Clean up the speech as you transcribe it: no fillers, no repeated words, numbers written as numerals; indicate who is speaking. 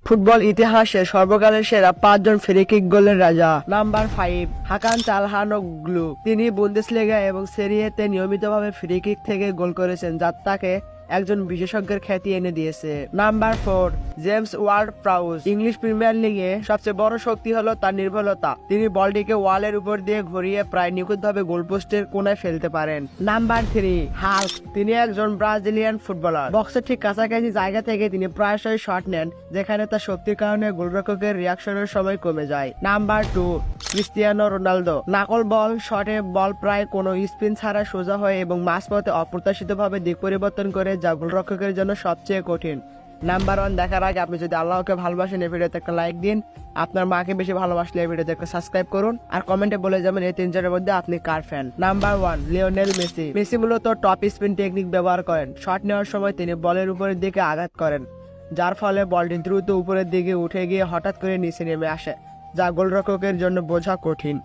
Speaker 1: Football ইতিহাসে সর্বকালের সেরা 5 জন ফ্রি কিক গোলের রাজা। নাম্বার 5, হাকান চালহানোগ্লু। তিনি বুন্দেসলিগা এবং সেরিয়েতে নিয়মিতভাবে ফ্রি কিক থেকে গোল করেছেন, যা তাকে একজন বিশেষজ্ঞের খ্যাতি এনে দিয়েছে। Number 4, James Ward Prowse. English Premier লিগে সবচেয়ে বড় শক্তি হলো তার নির্ভুলতা। তিনি বলটিকে ওয়ালের উপর দিয়ে ঘুরিয়ে প্রায় নিখুঁতভাবে গোলপোস্টের কোণায় ফেলতে পারেন। Number 3, Hulk. তিনি একজন ব্রাজিলিয়ান ফুটবলার। বক্সের ঠিক কাছাকাছি জায়গা থেকে তিনি প্রায়শই শট নেন, যেখানে তার শক্তির কারণে গোলরক্ষকের রিয়াকশনের সময় কমে যায়। Number 2, Cristiano Ronaldo. Knuckle ball শটে বল প্রায় কোনো স্পিন ছাড়া সোজা হয় এবং মাঝপথে অপ্রত্যাশিতভাবে দিক পরিবর্তন করে, যা গোলরক্ষকের জন্য সবচেয়ে কঠিন। নাম্বার 1 দেখার আগে আপনি যদি আল্লাহকে ভালোবাসেন, এই ভিডিওতে একটা লাইক দিন। আপনার মাকে বেশি ভালোবাসলে এই ভিডিওতে একটা সাবস্ক্রাইব করুন, আর কমেন্টে বলে যাবেন এই 3-4 মধ্যে আপনি কার fan. Number 1, Lionel Messi. Messi মূলত টপ স্পিন টেকনিক ব্যবহার করেন। শট নেওয়ার সময় তিনি বলের উপরের দিকে আঘাত করেন, যার ফলে বলটি দ্রুত উপরের দিকে উঠে গিয়ে হঠাৎ করে নিচে নেমে আসে, যা গোলরক্ষকের জন্য বোঝা কঠিন।